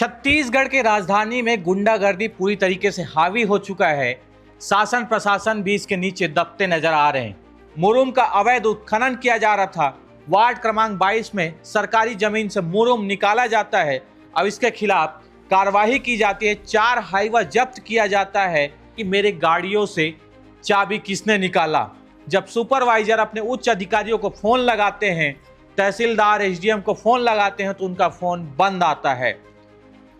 छत्तीसगढ़ के राजधानी में गुंडागर्दी पूरी तरीके से हावी हो चुका है। शासन प्रशासन भी इसके नीचे दबते नजर आ रहे हैं। मुरुम का अवैध उत्खनन किया जा रहा था। वार्ड क्रमांक 22 में सरकारी जमीन से मुरुम निकाला जाता है। अब इसके खिलाफ कार्रवाई की जाती है। 4 हाईवा जब्त किया जाता है कि मेरे गाड़ियों से चाबी किसने निकाला। जब सुपरवाइजर अपने उच्च अधिकारियों को फोन लगाते हैं, तहसीलदार एसडीएम को फोन लगाते हैं तो उनका फोन बंद आता है।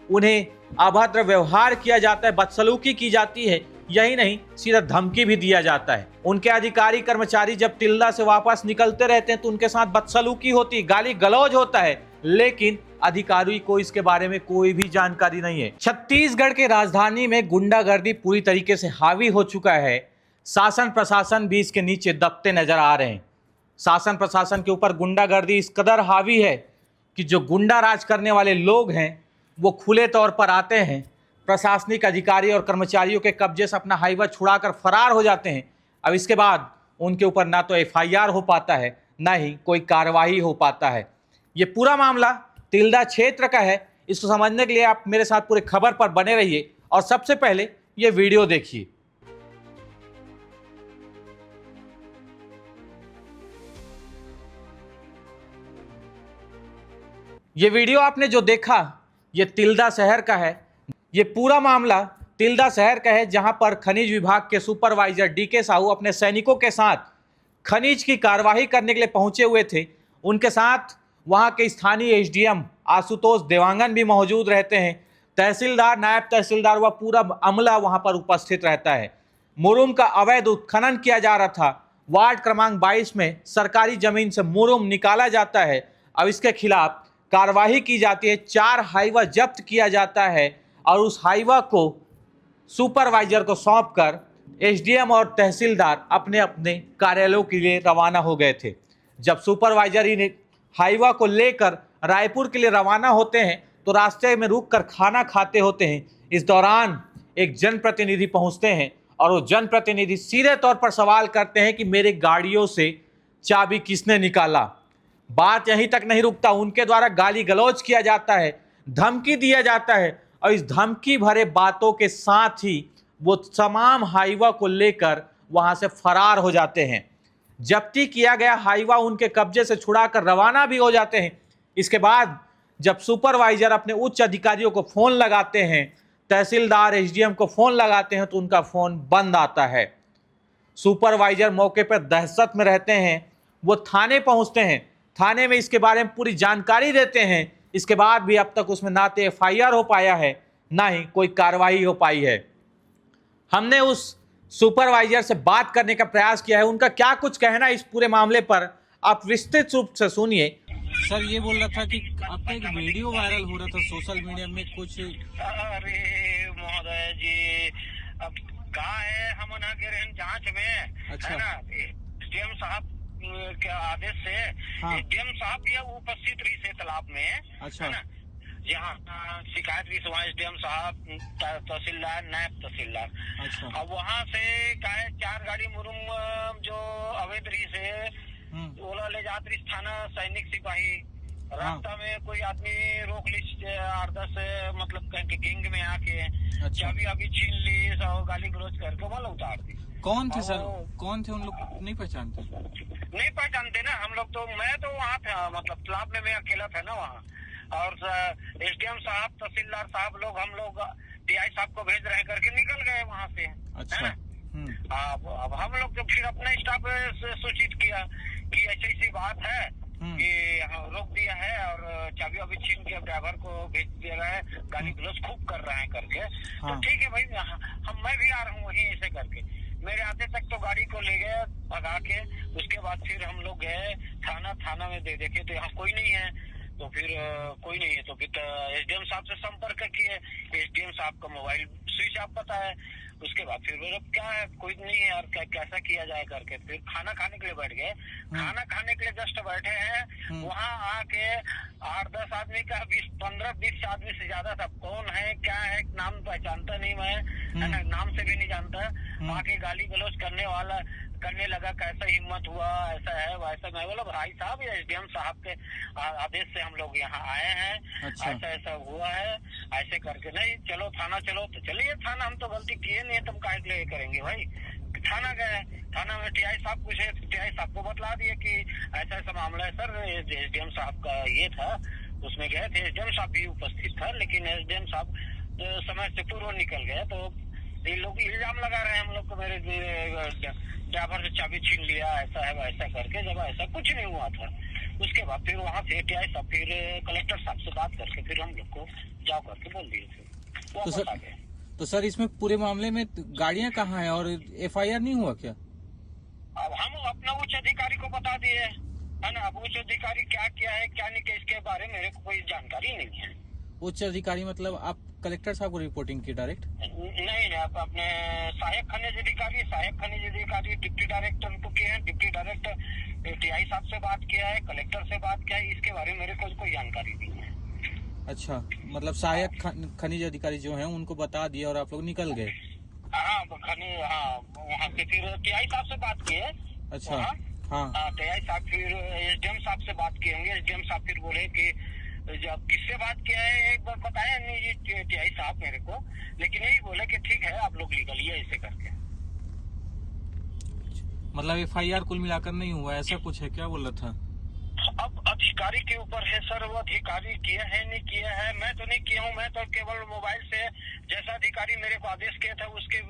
उन्हें अभद्र व्यवहार किया जाता है, बदसलूकी की जाती है। यही नहीं, सीधा धमकी भी दिया जाता है। उनके अधिकारी कर्मचारी जब तिल्दा से वापस निकलते रहते हैं तो उनके साथ बदसलूकी होती है, गाली गलौज होता है, लेकिन अधिकारी को इसके बारे में कोई भी जानकारी नहीं है। छत्तीसगढ़ के राजधानी में गुंडागर्दी पूरी तरीके से हावी हो चुका है। शासन प्रशासन भी इसके नीचे दबते नजर आ रहे हैं। शासन प्रशासन के ऊपर गुंडागर्दी इस कदर हावी है कि जो गुंडा राज करने वाले लोग हैं वो खुले तौर पर आते हैं, प्रशासनिक अधिकारी और कर्मचारियों के कब्जे से अपना हाईवा छुड़ाकर फरार हो जाते हैं। अब इसके बाद उनके ऊपर ना तो एफआईआर हो पाता है, ना ही कोई कार्रवाई हो पाता है। ये पूरा मामला तिल्दा क्षेत्र का है। इसको समझने के लिए आप मेरे साथ पूरे खबर पर बने रहिए और सबसे पहले ये वीडियो देखिए। ये वीडियो आपने जो देखा ये तिल्दा शहर का है। ये पूरा मामला तिल्दा शहर का है, जहां पर खनिज विभाग के सुपरवाइजर डीके साहू अपने सैनिकों के साथ खनिज की कार्यवाही करने के लिए पहुंचे हुए थे। उनके साथ वहां के स्थानीय एसडीएम आशुतोष देवांगन भी मौजूद रहते हैं। तहसीलदार, नायब तहसीलदार व पूरा अमला वहां पर उपस्थित रहता है। मुरुम का अवैध उत्खनन किया जा रहा था। वार्ड क्रमांक 22 में सरकारी जमीन से मुरुम निकाला जाता है। अब इसके खिलाफ कार्रवाई की जाती है। 4 हाईवा जब्त किया जाता है और उस हाईवा को सुपरवाइजर को सौंपकर एसडीएम और तहसीलदार अपने अपने कार्यालयों के लिए रवाना हो गए थे। जब सुपरवाइजर इन हाईवा को लेकर रायपुर के लिए रवाना होते हैं तो रास्ते में रुककर खाना खाते होते हैं। इस दौरान एक जनप्रतिनिधि पहुंचते हैं और वो जनप्रतिनिधि सीधे तौर पर सवाल करते हैं कि मेरे गाड़ियों से चाबी किसने निकाला। बात यहीं तक नहीं रुकता, उनके द्वारा गाली गलौज किया जाता है, धमकी दिया जाता है और इस धमकी भरे बातों के साथ ही वो तमाम हाईवा को लेकर वहां से फरार हो जाते हैं। जब्ती किया गया हाईवा उनके कब्जे से छुड़ाकर रवाना भी हो जाते हैं। इसके बाद जब सुपरवाइजर अपने उच्च अधिकारियों को फोन लगाते हैं, तहसीलदार एसडीएम को फोन लगाते हैं तो उनका फोन बंद आता है। सुपरवाइजर मौके पर दहशत में रहते हैं। वो थाने पहुंचते हैं, थाने में इसके बारे में पूरी जानकारी देते हैं। इसके बाद भी अब तक उसमें ना तो एफआईआर हो पाया है, ना ही कोई कार्रवाई हो पाई है। हमने उस सुपरवाइजर से बात करने का प्रयास किया है। उनका क्या कुछ कहना है इस पूरे मामले पर, आप विस्तृत रूप से सुनिए। सर, ये बोल रहा था कि आपका एक वीडियो वायरल हो रहा था सोशल मीडिया में कुछ। अरे महोदय जी, अब कहा है हम ना गिरे हैं जांच में। अच्छा। है ना, एसडीएम साहब के आदेश से हाँ। एसडीएम साहब भी उपस्थित रही से तालाब में। अच्छा। है ना, यहाँ शिकायत भी सुना एसडीएम साहब, तहसीलदार, नायब तहसीलदार। अच्छा। अब वहाँ से क्या है, 4 गाड़ी मुरुम जो अवैध रही से ओला ले जात रही थाना सैनिक सिपाही। रास्ता में कोई आदमी रोक ली 8-10 मतलब कहीं के गैंग में आके। अच्छा। चाबी अभी छीन ली, गाली गलौज करके वाला उतार दी। कौन थे सर, कौन थे? उन लोग नहीं पहचानते? नहीं पहचानते ना हम लोग तो। मैं तो वहाँ था, मतलब तालाब में मैं अकेला था ना वहाँ। और एसडीएम साहब, तहसीलदार साहब लोग, हम लोग टीआई साहब को भेज रहे करके निकल गए वहाँ से। अच्छा। अब हम लोग तो फिर अपना स्टाफ से सूचित किया कि ऐसी बात है कि रोक दिया है और चाबी अभी छीन के ड्राइवर को भेज दिया गया है, गाली गलौज खूब कर रहे हैं करके। तो ठीक है भाई, मैं भी आ रहा हूँ वहीं ऐसे करके। मेरे आते तक तो गाड़ी को ले गए भगा के। उसके बाद फिर हम लोग गए थाना में देखे तो यहाँ कोई नहीं है। तो फिर कोई नहीं है तो फिर एसडीएम साहब से संपर्क किए। एसडीएम साहब का मोबाइल स्विच ऑफ पता है। उसके बाद फिर अब क्या है, कोई नहीं है और कैसा किया जाए करके फिर खाना खाने के लिए बैठ गए। खाना खाने के लिए जस्ट बैठे हैं, वहाँ आके 8-10 आदमी का 15-20 आदमी से ज्यादा था। कौन है क्या है नाम पहचानता नहीं मैं, है ना, नाम से भी नहीं जानता। आके गाली गलौज करने वाला करने लगा, कैसा हिम्मत हुआ, ऐसा है वैसा। मैं बोला भाई साहब ये एसडीएम साहब के आदेश से हम लोग यहाँ आए हैं, अच्छा। ऐसा ऐसा हुआ है, ऐसे करके नहीं चलो थाना चलो, तो चलिए थाना, हम तो गलती किए नहीं है, तुम काहे के लिए करेंगे भाई। थाना गए, थाना में टीआई साहब पूछे, टीआई साहब को बतला दिए कि ऐसा ऐसा मामला है सर, एसडीएम साहब का ये था। उसमें गए थे, एसडीएम साहब भी उपस्थित था, लेकिन एसडीएम साहब समय से पूर्व निकल गए। तो ये लोग इल्जाम लगा रहे हैं हम लोग को, मेरे ड्राइवर से चाबी छीन लिया, ऐसा है वैसा करके, जब ऐसा कुछ नहीं हुआ था। उसके बाद फिर वहाँ से टीआई साहब फिर कलेक्टर साहब से बात करके फिर हम लोग को जाओ करके बोल दिए थे। वापस आ गए। तो सर इसमें पूरे मामले में गाड़ियां कहाँ हैं और एफआईआर नहीं हुआ क्या? अब हम अपना उच्च अधिकारी को बता दिए है ना। अब उच्च अधिकारी क्या किया है क्या नहीं किया, इसके बारे में मेरे को कोई जानकारी नहीं है। उच्च अधिकारी मतलब आप कलेक्टर साहब को रिपोर्टिंग की डायरेक्ट? नहीं, आप अपने सहायक खनिज अधिकारी डिप्टी डायरेक्टर को किए हैं, डिप्टी डायरेक्टर टीआई साहब से बात किया है, कलेक्टर से बात किया है, इसके बारे में मेरे को कोई जानकारी नहीं है। अच्छा, मतलब सहायक खनिज अधिकारी जो हैं उनको बता दिया और आप लोग निकल गए? हाँ, वहाँ से फिर टीआई साहब से बात की है। अच्छा, हाँ। टीआई साहब फिर एसडीएम साहब से बात किए होंगे। एसडीएम साहब फिर बोले कि जब किससे बात किया है एक बार बताया नहीं जी टीआई साहब मेरे को, लेकिन यही बोले कि ठीक है आप लोग निकलिए ऐसे करके। मतलब एफआईआर कुल मिलाकर नहीं हुआ, ऐसा कुछ है क्या बोल रहा था? अब अधिकारी के ऊपर है सर, वो अधिकारी किया है नहीं किया है, मैं तो नहीं किया हूँ। मैं तो केवल मोबाइल से जैसा अधिकारी मेरे को आदेश किया था उसके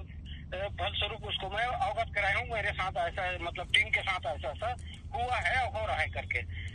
फलस्वरूप उसको मैं अवगत कराया हूँ। मेरे साथ ऐसा मतलब टीम के साथ ऐसा ऐसा हुआ है, हो रहा है करके।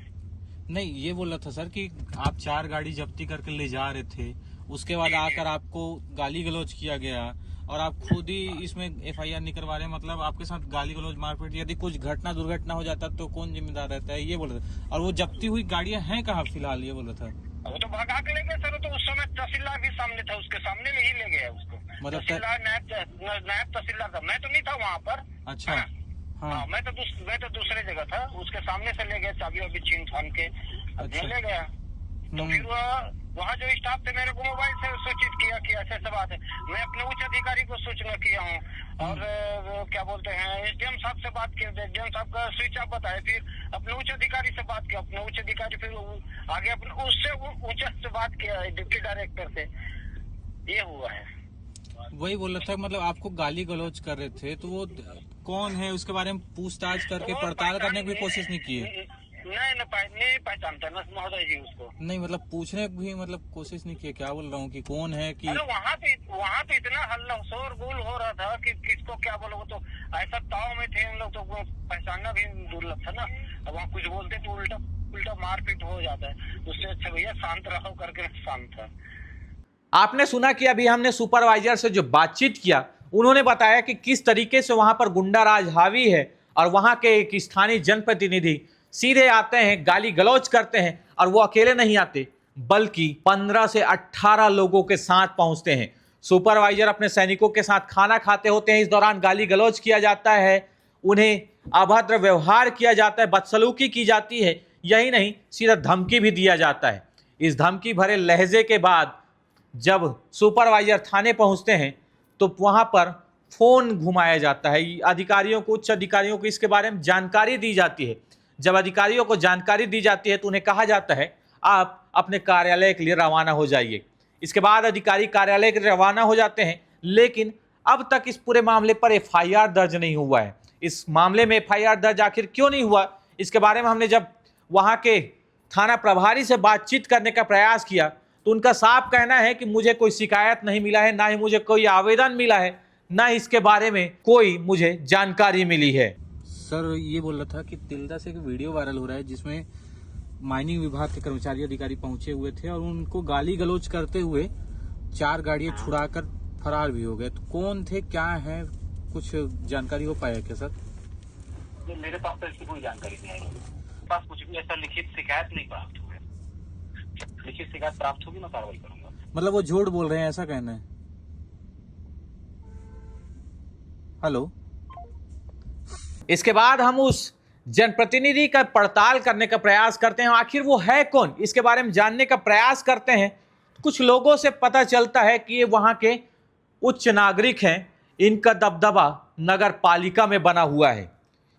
नहीं, ये बोल रहा था सर कि आप 4 गाड़ी जब्ती करके ले जा रहे थे, उसके बाद आकर आपको गाली गलौज किया गया और आप खुद ही इसमें एफआईआर नहीं करवा रहे, मतलब आपके साथ गाली गलौज मारपीट, यदि कुछ घटना दुर्घटना हो जाता तो कौन जिम्मेदार रहता है, ये बोल रहे थे। और वो जब्ती हुई गाड़ियां हैं कहाँ फिलहाल, ये बोल रहा था? वो तो भगा के ले गए सर, तो उस समय तहसीलदार भी सामने था, उसके सामने में ही ले गया उसको। मतलब तहसीलदार नायब तहसीलदार था, मैं तो नहीं था वहाँ पर। अच्छा, हाँ। मैं तो दूसरे जगह था, उसके सामने से ले गए, चाबी वाबी छीन छान के अच्छा। ले गया। तो फिर वहाँ जो स्टाफ थे मेरे को मोबाइल से सूचित किया कि ऐसे ऐसा बात है। मैं अपने उच्च अधिकारी को सूचना किया हूँ और क्या बोलते हैं एसडीएम साहब से बात किया, एसडीएम साहब का स्विच ऑफ बताया, फिर अपने उच्च अधिकारी से बात किया, अपने उच्च अधिकारी फिर आगे अपने उससे उच्च से बात किया डिप्टी डायरेक्टर से। ये हुआ है। वही बोल रहा था, मतलब आपको गाली गलौज कर रहे थे तो वो कौन है उसके बारे में पूछताछ करके पड़ताल करने की भी कोशिश नहीं किए? नहीं पहचानता ना महोदय जी उसको। नहीं, मतलब पूछने की भी मतलब कोशिश नहीं किए? क्या बोल रहा हूँ कि कौन है कि अरे वहाँ पे इतना हल्ला शोर गुल हो रहा था कि किसको क्या बोलो, तो ऐसा ताव में थे हम लोग, तो पहचानना भी दुर्लभ था ना। अब वहाँ कुछ बोलते तो उल्टा मारपीट हो जाता है, उससे अच्छा भैया शांत रहो करके शांत था। आपने सुना कि अभी हमने सुपरवाइजर से जो बातचीत किया, उन्होंने बताया कि किस तरीके से वहां पर गुंडाराज हावी है और वहां के एक स्थानीय जनप्रतिनिधि सीधे आते हैं, गाली गलौज करते हैं, और वो अकेले नहीं आते बल्कि 15 से 18 लोगों के साथ पहुंचते हैं। सुपरवाइजर अपने सैनिकों के साथ खाना खाते होते हैं, इस दौरान गाली गलौज किया जाता है, उन्हें अभद्र व्यवहार किया जाता है, बदसलूकी की जाती है। यही नहीं, सीधा धमकी भी दिया जाता है। इस धमकी भरे लहजे के बाद जब सुपरवाइजर थाने पहुंचते हैं तो वहां पर फोन घुमाया जाता है, अधिकारियों को, उच्च अधिकारियों को इसके बारे में जानकारी दी जाती है। जब अधिकारियों को जानकारी दी जाती है तो उन्हें कहा जाता है आप अपने कार्यालय के लिए रवाना हो जाइए। इसके बाद अधिकारी कार्यालय के लिए रवाना हो जाते हैं, लेकिन अब तक इस पूरे मामले पर एफआईआर दर्ज नहीं हुआ है। इस मामले में एफआईआर दर्ज आखिर क्यों नहीं हुआ, इसके बारे में हमने जब वहां के थाना प्रभारी से बातचीत करने का प्रयास किया तो उनका साफ कहना है कि मुझे कोई शिकायत नहीं मिला है, ना ही मुझे कोई आवेदन मिला है, ना इसके बारे में कोई मुझे जानकारी मिली है। सर ये बोल रहा था कि तिल्दा से एक वीडियो वायरल हो रहा है जिसमें माइनिंग विभाग के कर्मचारी अधिकारी पहुंचे हुए थे और उनको गाली गलौज करते हुए 4 गाड़ियां छुड़ाकर फरार भी हो गए। तो कौन थे, क्या है, कुछ जानकारी हो पाया क्या सर? मेरे पास तो इसकी कोई जानकारी नहीं आई, मेरे पास कुछ भी ऐसा लिखित शिकायत नहीं प्राप्त हुआ है। लिखित शिकायत प्राप्त होगी मैं कार्रवाई करूंगा। मतलब वो झूठ बोल रहे हैं, ऐसा कहना है? हेलो। इसके बाद हम उस जनप्रतिनिधि का पड़ताल करने का प्रयास करते हैं, आखिर वो है कौन, इसके बारे में जानने का प्रयास करते हैं। कुछ लोगों से पता चलता है कि ये वहां के उच्च नागरिक हैं, इनका दबदबा नगर पालिका में बना हुआ है।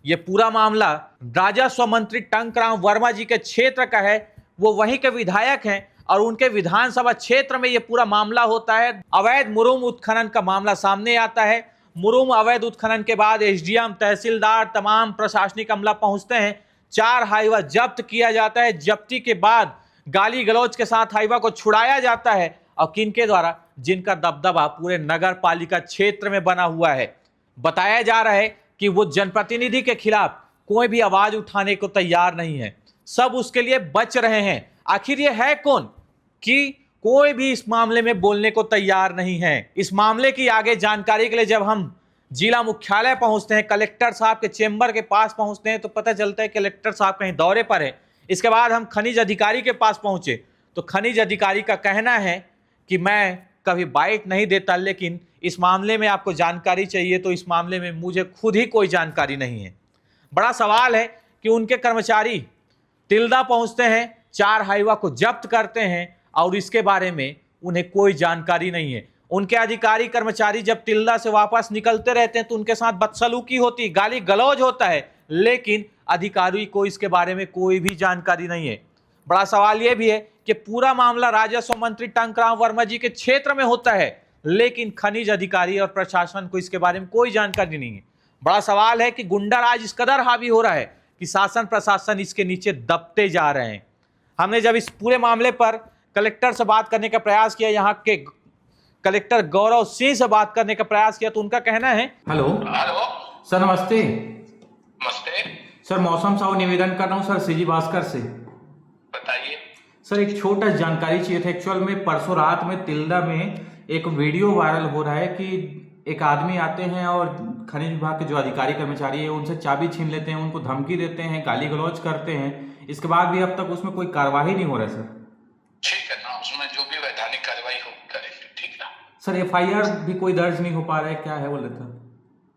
ये पूरा मामला राजस्व मंत्री टंकराम वर्मा जी के क्षेत्र का है। वो वहीं के विधायक हैं और उनके विधानसभा क्षेत्र में ये पूरा मामला होता है। अवैध मुरुम उत्खनन का मामला सामने आता है। मुरुम अवैध उत्खनन के बाद एसडीएम, तहसीलदार, तमाम प्रशासनिक अमला पहुंचते हैं। 4 हाईवा जब्त किया जाता है। जब्ती के बाद गाली गलौज के साथ हाईवा को छुड़ाया जाता है और किनके द्वारा, जिनका दबदबा पूरे नगर पालिका क्षेत्र में बना हुआ है। बताया जा रहा है कि वो जनप्रतिनिधि के खिलाफ कोई भी आवाज उठाने को तैयार नहीं है, सब उसके लिए बच रहे हैं। आखिर ये है कौन कि कोई भी इस मामले में बोलने को तैयार नहीं है। इस मामले की आगे जानकारी के लिए जब हम जिला मुख्यालय पहुंचते हैं, कलेक्टर साहब के चेंबर के पास पहुंचते हैं, तो पता चलता है कलेक्टर साहब कहीं दौरे पर है। इसके बाद हम खनिज अधिकारी के पास पहुंचे तो खनिज अधिकारी का कहना है कि मैं कभी बाइट नहीं देता, लेकिन इस मामले में आपको जानकारी चाहिए तो इस मामले में मुझे खुद ही कोई जानकारी नहीं है। बड़ा सवाल है कि उनके कर्मचारी तिल्दा पहुंचते हैं, 4 हाईवा को जब्त करते हैं और इसके बारे में उन्हें कोई जानकारी नहीं है। उनके अधिकारी कर्मचारी जब तिल्दा से वापस निकलते रहते हैं तो उनके साथ बदसलूकी होती, गाली गलौज होता है, लेकिन अधिकारी को इसके बारे में कोई भी जानकारी नहीं है। बड़ा सवाल यह भी है कि पूरा मामला राजस्व मंत्री टंकराम वर्मा जी के क्षेत्र में होता है, लेकिन खनिज अधिकारी और प्रशासन को इसके बारे में कोई जानकारी नहीं है। बड़ा सवाल है कि गुंडा राज इस कदर हावी हो रहा है कि शासन प्रशासन इसके नीचे दबते जा रहे हैं। हमने जब इस पूरे मामले पर कलेक्टर से बात करने का प्रयास किया, यहाँ के कलेक्टर गौरव सिंह से बात करने का प्रयास किया, तो उनका कहना है। हेलो सर, नमस्ते। नमस्ते सर, मौसम साहू निवेदन कर रहा हूँ सर, सीजी भास्कर से। बताइए सर, एक छोटा जानकारी चाहिए था। एक्चुअल में परसों रात में तिल्दा में एक वीडियो वायरल हो रहा है कि एक आदमी आते हैं और खनिज विभाग के जो अधिकारी कर्मचारी है उनसे चाबी छीन लेते हैं, उनको धमकी देते हैं, गाली गलौज करते हैं। इसके बाद भी अब तक उसमें कोई कार्रवाई नहीं हो रहा है सर। ठीक है ना, उसमें जो भी वैधानिक कार्रवाई हो करेंगे। ठीक ना सर, एफआईआर भी कोई दर्ज नहीं हो पा रहा है, क्या है बोले था?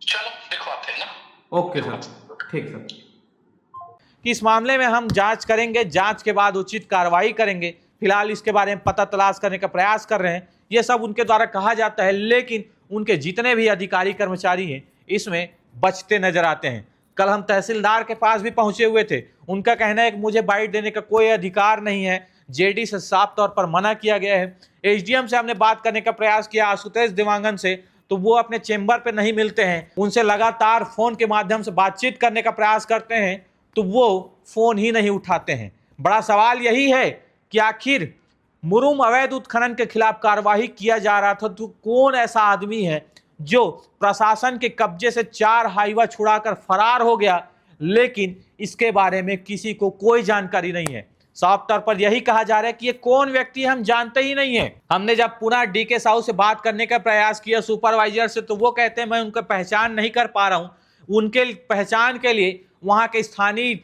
चलो दिखवाते हैं ना। ओके सर, ठीक सर। कि इस मामले में हम जांच करेंगे, जांच के बाद उचित कार्रवाई करेंगे। फिलहाल इसके बारे में पता तलाश करने का प्रयास कर रहे हैं, ये सब उनके द्वारा कहा जाता है, लेकिन उनके जितने भी अधिकारी कर्मचारी हैं इसमें बचते नजर आते हैं। कल हम तहसीलदार के पास भी पहुंचे हुए थे, उनका कहना है कि मुझे बाइट देने का कोई अधिकार नहीं है, जेडी से साफ तौर पर मना किया गया है। एसडीएम से हमने बात करने का प्रयास किया, आशुतोष देवांगन से, तो वो अपने चेंबर पे नहीं मिलते हैं। उनसे लगातार फोन के माध्यम से बातचीत करने का प्रयास करते हैं तो वो फोन ही नहीं उठाते हैं। बड़ा सवाल यही है कि आखिर मुरुम अवैध उत्खनन के खिलाफ कार्रवाई किया जा रहा था तो कौन ऐसा आदमी है जो प्रशासन के कब्जे से 4 हाईवा छुड़ाकर फरार हो गया, लेकिन इसके बारे में किसी को कोई जानकारी नहीं है। साफ तौर पर यही कहा जा रहा है कि ये कौन व्यक्ति हम जानते ही नहीं है। हमने जब पुनः डीके साहू से बात करने का प्रयास किया, सुपरवाइजर से, तो वो कहते हैं मैं उनका पहचान नहीं कर पा रहा हूं। उनके पहचान के लिए वहां के स्थानीय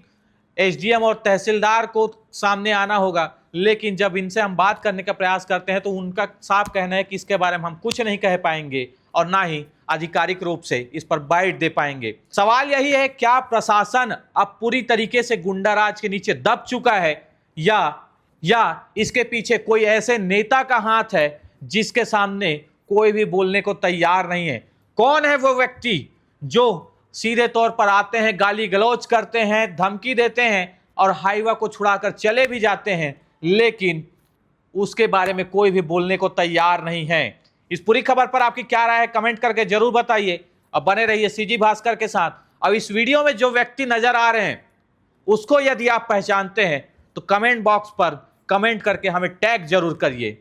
एसडीएम और तहसीलदार को सामने आना होगा, लेकिन जब इनसे हम बात करने का प्रयास करते हैं तो उनका साफ कहना है कि इसके बारे में हम कुछ नहीं कह पाएंगे और ना ही आधिकारिक रूप से इस पर बाइट दे पाएंगे। सवाल यही है, क्या प्रशासन अब पूरी तरीके से गुंडाराज के नीचे दब चुका है या इसके पीछे कोई ऐसे नेता का हाथ है जिसके सामने कोई भी बोलने को तैयार नहीं है? कौन है वो व्यक्ति जो सीधे तौर पर आते हैं, गाली गलौज करते हैं, धमकी देते हैं और हाईवा को छुड़ाकर चले भी जाते हैं, लेकिन उसके बारे में कोई भी बोलने को तैयार नहीं है? इस पूरी खबर पर आपकी क्या राय है, कमेंट करके जरूर बताइए और बने रहिए सीजी भास्कर के साथ। अब इस वीडियो में जो व्यक्ति नजर आ रहे हैं उसको यदि आप पहचानते हैं तो कमेंट बॉक्स पर कमेंट करके हमें टैग जरूर करिए।